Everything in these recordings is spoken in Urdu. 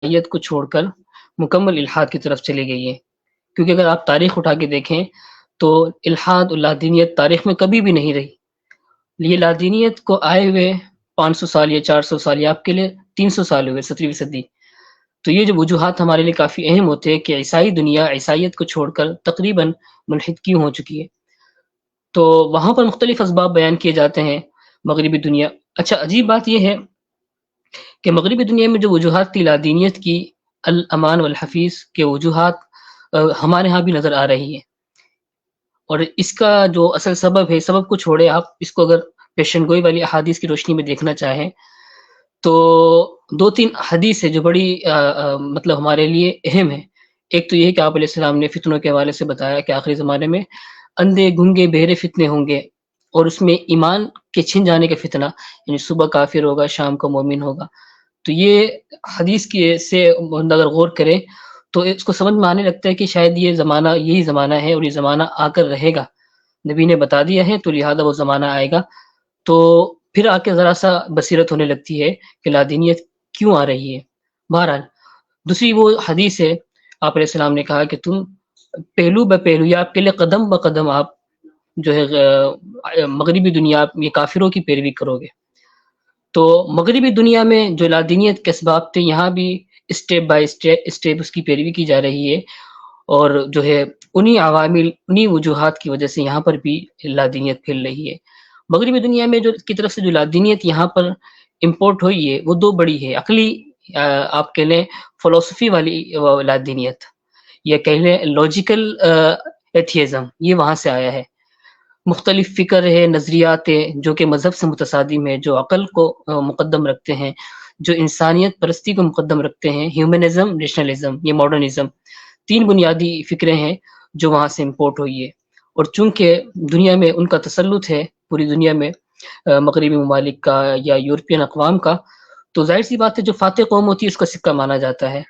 عیسائیت کو چھوڑ کر مکمل الحاد کی طرف چلی گئی ہے، کیونکہ اگر آپ تاریخ اٹھا کے دیکھیں تو الحاد اور لادینیت تاریخ میں کبھی بھی نہیں رہی. یہ لادینیت کو آئے ہوئے 500 سال یا 400 سال یا آپ کے لیے 300 سال ہوئے، 17ویں صدی. تو یہ جو وجوہات ہمارے لیے کافی اہم ہوتے ہیں کہ عیسائی دنیا عیسائیت کو چھوڑ کر تقریباً ملحد کیوں ہو چکی ہے. تو وہاں پر مختلف اسباب بیان کیے جاتے ہیں. مغربی دنیا، اچھا عجیب بات یہ ہے کہ مغربی دنیا میں جو وجوہات تھی لادینیت کی، الامان والحفیظ کے وجوہات ہمارے ہاں بھی نظر آ رہی ہیں. اور اس کا جو اصل سبب ہے، سبب کو چھوڑے آپ اس کو اگر پیشن گوئی والی احادیث کی روشنی میں دیکھنا چاہیں تو 2-3 حدیث ہے جو بڑی مطلب ہمارے لیے اہم ہے. ایک تو یہ کہ آپ علیہ السلام نے فتنوں کے حوالے سے بتایا کہ آخری زمانے میں اندھے گنگے بہرے فتنے ہوں گے، اور اس میں ایمان کے چھن جانے کا فتنہ، یعنی صبح کافر ہوگا شام کو مومن ہوگا. تو یہ حدیث کی سے بندہ اگر غور کرے تو اس کو سمجھ میں آنے لگتا ہے کہ شاید یہ زمانہ یہی زمانہ ہے اور یہ زمانہ آ کر رہے گا. نبی نے بتا دیا ہے تو لہذا وہ زمانہ آئے گا. تو پھر آ کے ذرا سا بصیرت ہونے لگتی ہے کہ لادینیت کیوں آ رہی ہے. بہرحال دوسری وہ حدیث ہے، آپ علیہ السلام نے کہا کہ تم پہلو بہ پہلو یا آپ کے لیے قدم بقدم آپ جو ہے مغربی دنیا یہ کافروں کی پیروی کرو گے. تو مغربی دنیا میں جو لادینیت کے اسباب تھے یہاں بھی اسٹیپ بائی اسٹیپ اس کی پیروی کی جا رہی ہے، اور جو ہے انہی عوامل انہی وجوہات کی وجہ سے یہاں پر بھی لادینیت پھیل رہی ہے. مغربی دنیا میں جو کی طرف سے جو لادینیت یہاں پر امپورٹ ہوئی ہے وہ دو بڑی ہے. عقلی آپ کہہ لیں فلسفی والی لادینیت، یا کہہ لیں لاجیکل ایتھیزم، یہ وہاں سے آیا ہے. مختلف فکر ہے، نظریات ہے جو کہ مذہب سے متصادم ہے، جو عقل کو مقدم رکھتے ہیں، جو انسانیت پرستی کو مقدم رکھتے ہیں. ہیومنزم، نیشنلزم، یہ ماڈرنزم، 3 بنیادی فکریں ہیں جو وہاں سے امپورٹ ہوئی ہے. اور چونکہ دنیا میں ان کا تسلط ہے، پوری دنیا میں مغربی ممالک کا یا یورپین اقوام کا، تو ظاہر سی بات ہے جو فاتح قوم ہوتی ہے اس کا سکہ مانا جاتا ہے.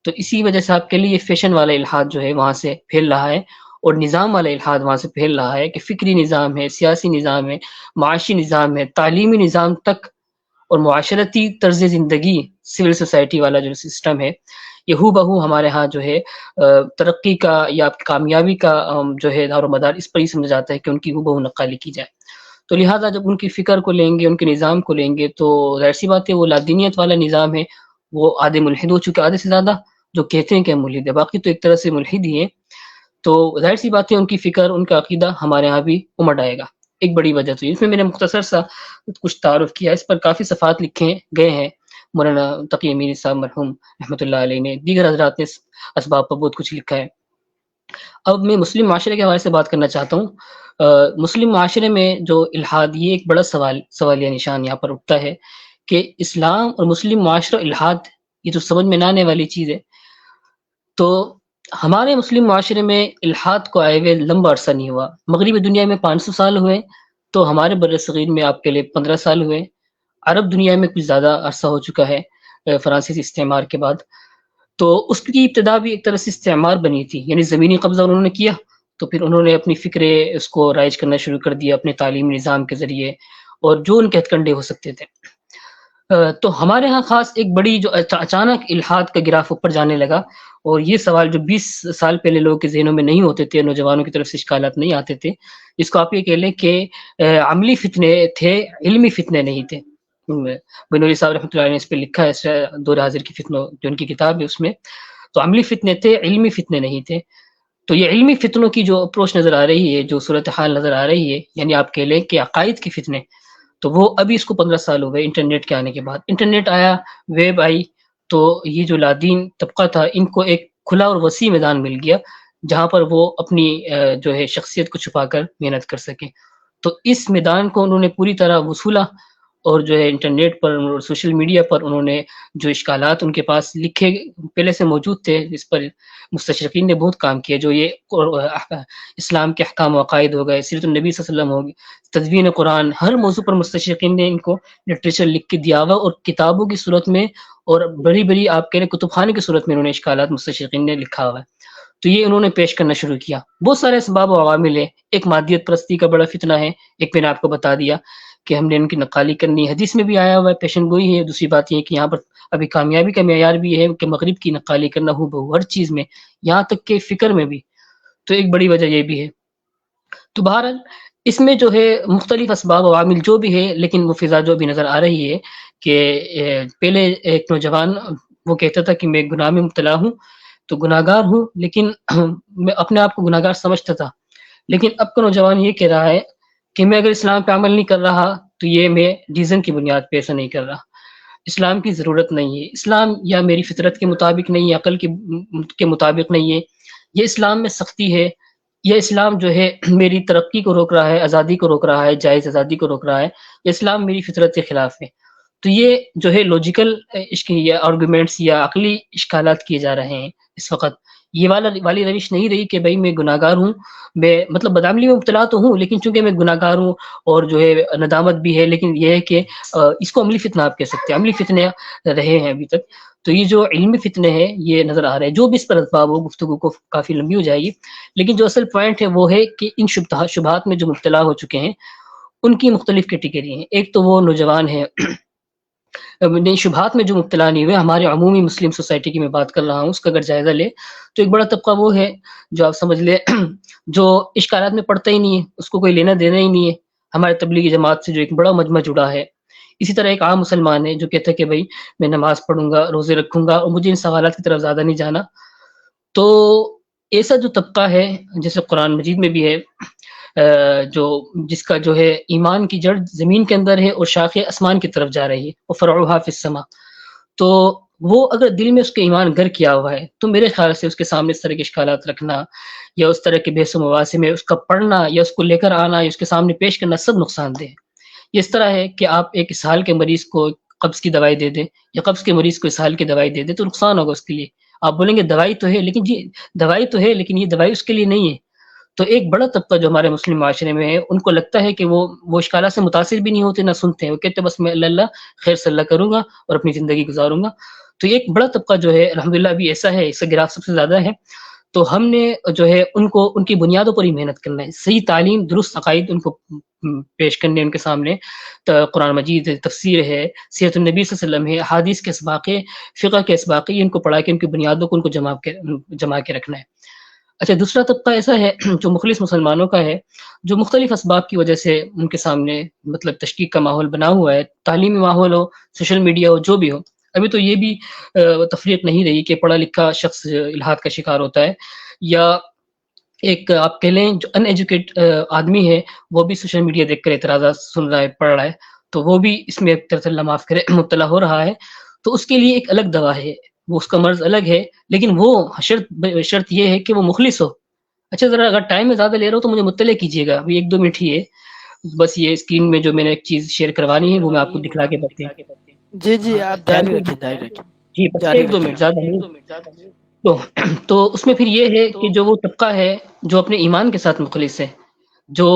تو اسی وجہ سے آپ کے لیے فیشن والا الحاد جو ہے وہاں سے پھیل رہا ہے، اور نظام والا الحاد وہاں سے پھیل رہا ہے کہ فکری نظام ہے، سیاسی نظام ہے، معاشی نظام ہے، تعلیمی نظام تک، اور معاشرتی طرز زندگی سول سوسائٹی والا جو سسٹم ہے یہ ہو بہو ہمارے ہاں جو ہے ترقی کا یا کامیابی کا جو ہے دار و مدار اس پر ہی سمجھا جاتا ہے کہ ان کی ہو بہو نقالی کی جائے. تو لہٰذا جب ان کی فکر کو لیں گے، ان کے نظام کو لیں گے، تو ظاہر سی بات ہے وہ لادینیت والا نظام ہے وہ آدھے ملحد ہو چکے، آدھے سے زیادہ جو کہتے ہیں کہ ملحد ہے، باقی تو ایک طرح سے ملحد ہی ہے. تو ظاہر سی بات ہے ان کی فکر، ان کا عقیدہ ہمارے ہاں بھی امڑ آئے گا. ایک بڑی وجہ تو اس میں میں نے مختصر سا کچھ تعارف کیا، اس پر کافی صفحات لکھے گئے ہیں. مولانا تقی امین صاحب مرحوم رحمۃ اللہ علیہ نے، دیگر حضرات نے اسباب پر بہت کچھ لکھا ہے. اب میں مسلم معاشرے کے حوالے سے بات کرنا چاہتا ہوں. مسلم معاشرے میں جو الحاد، یہ ایک بڑا سوالیہ نشان یہاں پر اٹھتا ہے کہ اسلام اور مسلم معاشرہ الحاد، یہ تو سمجھ میں نہ آنے والی چیز ہے. تو ہمارے مسلم معاشرے میں الحاد کو آئے ہوئے لمبا عرصہ نہیں ہوا. مغربی دنیا میں 500 سال ہوئے، تو ہمارے بر صغیر میں آپ کے لیے 15 سال ہوئے. عرب دنیا میں کچھ زیادہ عرصہ ہو چکا ہے فرانسیسی استعمار کے بعد. تو اس کی ابتدا بھی ایک طرح سے استعمار بنی تھی، یعنی زمینی قبضہ انہوں نے کیا، تو پھر انہوں نے اپنی فکریں اس کو رائج کرنا شروع کر دیا اپنے تعلیمی نظام کے ذریعے، اور جو ان کے ہتھ کنڈے ہو سکتے تھے. تو ہمارے ہاں خاص ایک بڑی جو اچانک الحاد کا گراف اوپر جانے لگا، اور یہ سوال جو 20 سال پہلے لوگوں کے ذہنوں میں نہیں ہوتے تھے، نوجوانوں کی طرف سے اشکالات نہیں آتے تھے، اس کو آپ یہ کہہ لیں کہ عملی فتنے تھے، علمی فتنے نہیں تھے. بنوری صاحب رحمۃ اللہ علیہ نے اس پہ لکھا ہے دور حاضر کی فتنوں جو ان کی کتاب ہے اس میں. تو عملی فتنے تھے، علمی فتنے نہیں تھے. تو یہ علمی فتنوں کی جو اپروچ نظر آ رہی ہے، جو صورتحال نظر آ رہی ہے، یعنی آپ کہہ لیں کہ عقائد کی فتنے، تو وہ ابھی اس کو 15 سال ہو گئے انٹرنیٹ کے آنے کے بعد. انٹرنیٹ آیا، ویب آئی، تو یہ جو لادین طبقہ تھا ان کو ایک کھلا اور وسیع میدان مل گیا جہاں پر وہ اپنی جو ہے شخصیت کو چھپا کر محنت کر سکیں. تو اس میدان کو انہوں نے پوری طرح وصولا، اور جو ہے انٹرنیٹ پر اور سوشل میڈیا پر انہوں نے جو اشکالات ان کے پاس لکھے پہلے سے موجود تھے، اس پر مستشرقین نے بہت کام کیا. جو یہ اسلام کے احکام و عقائد ہو گئے، سیرت النبی صلی اللہ علیہ وسلم ہو گئی، تدوین قرآن، ہر موضوع پر مستشرقین نے ان کو لٹریچر لکھ کے دیا ہوا، اور کتابوں کی صورت میں اور بڑی بڑی آپ کہہ رہے کتب خانے کی صورت میں انہوں نے اشکالات مستشرقین نے لکھا ہوا ہے. تو یہ انہوں نے پیش کرنا شروع کیا. بہت سارے اسباب و عوامل ہیں. ایک مادیت پرستی کا بڑا فتنہ ہے، ایک میں نے آپ کو بتا دیا کہ ہم نے ان کی نقالی کرنی ہے. حدیث میں بھی آیا ہوا ہے، پیشن گوئی ہے. دوسری بات یہ ہے کہ یہاں پر ابھی کامیابی کا معیار بھی ہے کہ مغرب کی نقالی کرنا ہو بہو ہر چیز میں، یہاں تک کہ فکر میں بھی. تو ایک بڑی وجہ یہ بھی ہے. تو بہرحال اس میں جو ہے مختلف اسباب و عوامل جو بھی ہے، لیکن وہ فضا جو بھی نظر آ رہی ہے کہ پہلے ایک نوجوان وہ کہتا تھا کہ میں گناہ میں مبتلا ہوں تو گناہ گار ہوں، لیکن میں اپنے آپ کو گناہ گار سمجھتا تھا. لیکن اب کا نوجوان یہ کہہ رہا ہے کہ میں اگر اسلام پہ عمل نہیں کر رہا تو یہ میں ریزن کی بنیاد پہ ایسا نہیں کر رہا. اسلام کی ضرورت نہیں ہے، اسلام یا میری فطرت کے مطابق نہیں ہے، عقل کے مطابق نہیں ہے. یہ اسلام میں سختی ہے، یہ اسلام جو ہے میری ترقی کو روک رہا ہے، آزادی کو روک رہا ہے، جائز آزادی کو روک رہا ہے. یہ اسلام میری فطرت کے خلاف ہے. تو یہ جو ہے لاجیکل یا آرگومنٹس یا عقلی اشکالات کیے جا رہے ہیں اس وقت. یہ والی روش نہیں رہی کہ بھائی میں گناہ گار ہوں، میں مطلب بدعملی میں مبتلا تو ہوں لیکن چونکہ میں گناہ گار ہوں اور جو ہے ندامت بھی ہے، لیکن یہ ہے کہ اس کو عملی فتنہ آپ کہہ سکتے ہیں، عملی فتنے رہے ہیں ابھی تک. تو یہ جو علمی فتنے ہیں یہ نظر آ رہے ہیں. جو بھی اس پر اسباب ہو، گفتگو کو کافی لمبی ہو جائے گی، لیکن جو اصل پوائنٹ ہے وہ ہے کہ ان شبہات میں جو مبتلا ہو چکے ہیں ان کی مختلف کیٹیگری ہیں. ایک تو وہ نوجوان ہیں نئی شبہات میں جو مبتلا نہیں ہوئے، ہمارے عمومی مسلم سوسائٹی کی میں بات کر رہا ہوں، اس کا اگر جائزہ لے تو ایک بڑا طبقہ وہ ہے جو آپ سمجھ لیں جو اشکالات میں پڑتا ہی نہیں ہے، اس کو کوئی لینا دینا ہی نہیں ہے ہمارے تبلیغی جماعت سے جو ایک بڑا مجمع جڑا ہے. اسی طرح ایک عام مسلمان ہے جو کہتا ہے کہ بھائی میں نماز پڑھوں گا، روزے رکھوں گا اور مجھے ان سوالات کی طرف زیادہ نہیں جانا. تو ایسا جو طبقہ ہے جیسے قرآن مجید میں بھی ہے جو جس کا جو ہے ایمان کی جڑ زمین کے اندر ہے اور شاخیں آسمان کی طرف جا رہی ہے، وہ فرعها فی السماء. تو وہ اگر دل میں اس کے ایمان گھر کیا ہوا ہے تو میرے خیال سے اس کے سامنے اس طرح کے اشکالات رکھنا یا اس طرح کے بحث و مباحثے میں اس کا پڑھنا یا اس کو لے کر آنا یا اس کے سامنے پیش کرنا سب نقصان دہ ہے. یہ اس طرح ہے کہ آپ ایک اسہال کے مریض کو قبض کی دوائی دے دیں یا قبض کے مریض کو اسہال کی دوائی دے دیں تو نقصان ہوگا اس کے لیے. آپ بولیں گے دوائی تو ہے، لیکن جی دوائی تو ہے لیکن یہ دوائی اس کے لیے نہیں ہے. تو ایک بڑا طبقہ جو ہمارے مسلم معاشرے میں ہے ان کو لگتا ہے کہ وہ اشکالات سے متاثر بھی نہیں ہوتے، نہ سنتے ہیں. وہ کہتے ہیں بس میں اللہ خیر صلی اللہ کروں گا اور اپنی زندگی گزاروں گا. تو یہ ایک بڑا طبقہ جو ہے الحمدللہ ابھی ایسا ہے، اس کا گراف سب سے زیادہ ہے. تو ہم نے جو ہے ان کو ان کی بنیادوں پر ہی محنت کرنا ہے، صحیح تعلیم، درست عقائد ان کو پیش کرنے ان کے سامنے. قرآن مجید ہے، تفسیر ہے، سیرت النبی صلی اللہ علیہ وسلم ہے، احادیث کے اسباق، فقہ کے اسباق، ان کو پڑھا کے ان کی بنیادوں کو ان کو جمع کے رکھنا ہے. اچھا دوسرا طبقہ ایسا ہے جو مخلص مسلمانوں کا ہے، جو مختلف اسباب کی وجہ سے ان کے سامنے مطلب تشکیک کا ماحول بنا ہوا ہے، تعلیمی ماحول ہو، سوشل میڈیا ہو، جو بھی ہو. ابھی تو یہ بھی تفریق نہیں رہی کہ پڑھا لکھا شخص الحاد کا شکار ہوتا ہے یا ایک آپ کہہ لیں جو ان ایجوکیٹ آدمی ہے وہ بھی سوشل میڈیا دیکھ کر اعتراضات سن رہا ہے، پڑھ رہا ہے، تو وہ بھی اس میں ایک طرح سے اللہ معاف کرے مبتلا ہو رہا ہے. تو اس کے لیے ایک الگ دوا ہے، وہ اس کا مرض الگ ہے، لیکن وہ شرط یہ ہے کہ وہ مخلص ہو. اچھا ذرا اگر ٹائم میں زیادہ لے رہا ہو تو مجھے مطلع کیجیے گا، ابھی 1-2 منٹ ہی ہے بس. یہ اسکرین میں جو میں نے ایک چیز شیئر کروانی ہے وہ میں آپ کو دکھلا کے بتاتے ہیں. جی جی آپ جاری رکھیں جاری رکھیں جی بس جاری 1-2 رکھیں. منٹ زیادہ نہیں. تو اس میں پھر یہ ہے کہ جو وہ طبقہ ہے جو اپنے ایمان کے ساتھ مخلص ہے، جو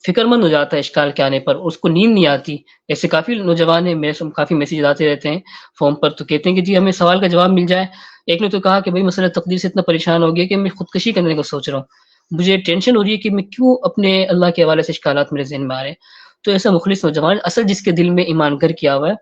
فکر مند ہو جاتا ہے اشکال کے آنے پر، اس کو نیند نہیں آتی. ایسے کافی نوجوان ہیں، میرے کافی میسیج آتے رہتے ہیں فون پر، تو کہتے ہیں کہ جی ہمیں سوال کا جواب مل جائے. ایک نے تو کہا کہ بھائی مسئلہ تقدیر سے اتنا پریشان ہو گیا کہ میں خودکشی کرنے کو سوچ رہا ہوں، مجھے ٹینشن ہو رہی ہے کہ میں کیوں اپنے اللہ کے حوالے سے اشکالات میرے ذہن میں آ رہے ہیں. تو ایسا مخلص نوجوان اصل جس کے دل میں ایمان گھر کیا ہوا ہے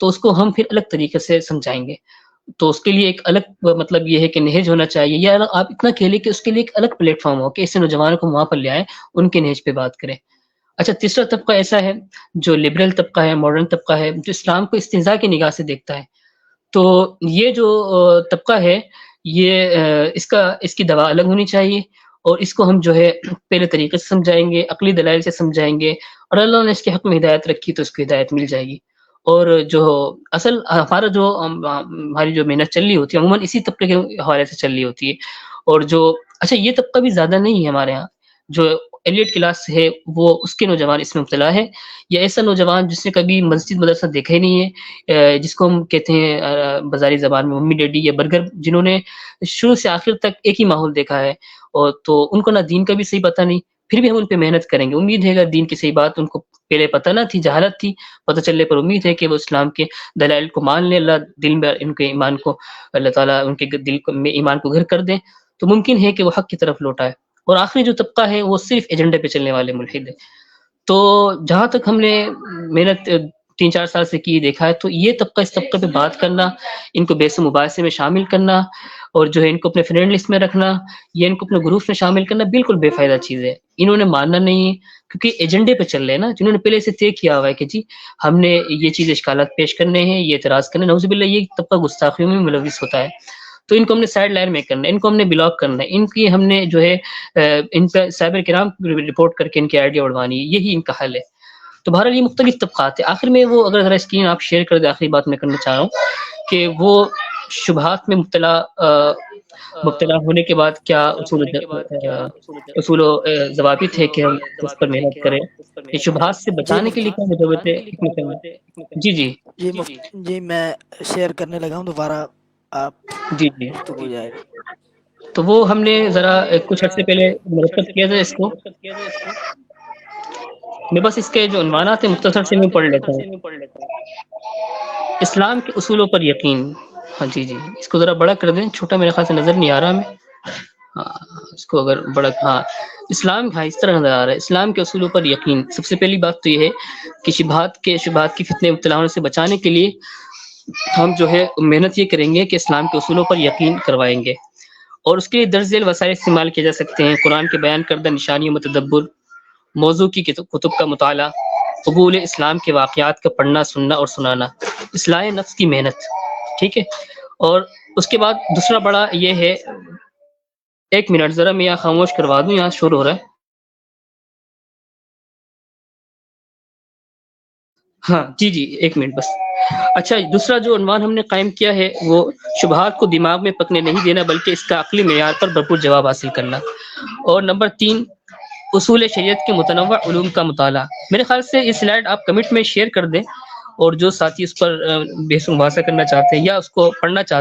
تو اس کو ہم پھر الگ طریقے سے سمجھائیں گے. تو اس کے لیے ایک الگ مطلب یہ ہے کہ نہج ہونا چاہیے، یا آپ اتنا کہہ لیں کہ اس کے لیے ایک الگ پلیٹ فارم ہو کہ ایسے نوجوانوں کو وہاں پر لے آئیں، ان کے نہج پہ بات کریں. اچھا تیسرا طبقہ ایسا ہے جو لبرل طبقہ ہے، ماڈرن طبقہ ہے، جو اسلام کو استہزاء کی نگاہ سے دیکھتا ہے. تو یہ جو طبقہ ہے یہ اس کی دوا الگ ہونی چاہیے، اور اس کو ہم جو ہے پہلے طریقے سے سمجھائیں گے، عقلی دلائل سے سمجھائیں گے، اور اللہ نے اس کے حق میں ہدایت رکھی تو اس کو ہدایت مل جائے گی. اور جو اصل ہماری جو محنت چل رہی ہوتی ہے عموماً اسی طبقے کے حوالے سے چل رہی ہوتی ہے. اور جو اچھا یہ طبقہ بھی زیادہ نہیں ہے ہمارے ہاں، جو ایلیٹ کلاس ہے وہ اس کے نوجوان اس میں مبتلا ہے، یا ایسا نوجوان جس نے کبھی مسجد مدرسہ دیکھا ہی نہیں ہے، جس کو ہم کہتے ہیں بازاری زبان میں ممی ڈیڈی یا برگر، جنہوں نے شروع سے آخر تک ایک ہی ماحول دیکھا ہے، اور تو ان کو نہ دین کا بھی صحیح پتہ نہیں. پھر بھی ہم ان پہ محنت کریں گے، امید ہے اگر دین کی صحیح بات ان کو پہلے پتہ نہ تھی، جہالت تھی، پتہ چلنے پر امید ہے کہ وہ اسلام کے دلائل کو مان لیں، اللہ دل میں ان کے ایمان کو، اللہ تعالیٰ ان کے دل میں ایمان کو گھر کر دیں، تو ممکن ہے کہ وہ حق کی طرف لوٹائے. اور آخری جو طبقہ ہے وہ صرف ایجنڈے پہ چلنے والے ملحد ہیں. تو جہاں تک ہم نے محنت 3-4 سال سے کی دیکھا ہے، تو یہ طبقہ اس طبقے پہ بات کرنا، ان کو بحث و مباحثے میں شامل کرنا، اور جو ہے ان کو اپنے فرینڈ لسٹ میں رکھنا یا ان کو اپنے گروپ میں شامل کرنا بالکل بے فائدہ چیز ہے. انہوں نے ماننا نہیں ہے، کیونکہ ایجنڈے پہ چل رہے ہیں نا، جنہوں نے پہلے سے طے کیا ہوا ہے کہ جی ہم نے یہ چیز اشکالات پیش کرنے ہیں، یہ اعتراض کرنے. نعوذ باللہ یہ طبقہ گستاخیوں میں ملوث ہوتا ہے، تو ان کو ہم نے سائڈ لائن میں کرنا ہے، ان کو ہم نے بلاک کرنا ہے، ان کی ہم نے جو ہے ان پہ سائبر کرام رپورٹ کر کے ان کی آئیڈیا اڑوانی ہے. یہی ان کا حل ہے. تو بہرحال یہ مختلف طبقات ہیں. آخر میں وہ اگر ذرا اسکرین آپ شیئر کر دیں، آخری بات میں کرنا چاہ رہا ہوں کہ وہ شبہات میں مبتلا ہونے کے بعد کیا اصول و ضوابط ہے کہ ہم اس پر محنت کریں. یہ شبہات سے جی بچانے کے لیے مفتی کیا مدوت ہے حکمت عملی؟ جی جی جی مفتی جی میں شیئر کرنے لگا ہوں، دوبارہ آپ جی جی گفتگو جائے. تو وہ ہم نے ذرا کچھ عرصے پہلے مرتب کیا تھا اس کو. میں بس اس کے جو عنوانات ہیں مختصر سے میں پڑھ لیتا ہوں. اسلام کے اصولوں پر یقین. ہاں جی جی اس کو ذرا بڑا کر دیں، چھوٹا میرے خیال سے نظر نہیں آ رہا ہمیں. ہاں اس کو اگر بڑا، ہاں اسلام، ہاں اس طرح نظر آ رہا ہے. اسلام کے اصولوں پر یقین. سب سے پہلی بات تو یہ ہے کہ شبہات کی فتنے مبتلا ہونے سے بچانے کے لیے ہم جو ہے محنت یہ کریں گے کہ اسلام کے اصولوں پر یقین کروائیں گے، اور اس کے لیے درج ذیل وسائل استعمال کیے جا سکتے ہیں: قرآن کے بیان کردہ نشانیوں میں تدبر، موضوع کی کتب کا مطالعہ، قبول اسلام کے واقعات کا پڑھنا، سننا اور سنانا، اصلاح نفس کی محنت. ٹھیک ہے. اور اس کے بعد دوسرا بڑا یہ ہے، ایک منٹ ذرا میں یہاں خاموش کروا دوں، یہاں شور ہو رہا ہے. ہاں جی جی ایک منٹ بس. اچھا دوسرا جو عنوان ہم نے قائم کیا ہے وہ شبہات کو دماغ میں پکنے نہیں دینا، بلکہ اس کا عقلی معیار پر بھرپور جواب حاصل کرنا. اور نمبر 3، اصول شریعت کے متنوع علوم کا مطالعہ. میرے خیال سے یہ سلائیڈ آپ کمنٹ میں شیئر کر دیں، اور جو ساتھی اس پر بحث و مباحثہ کرنا چاہتے ہیں یا اس کو پڑھنا چاہتے ہیں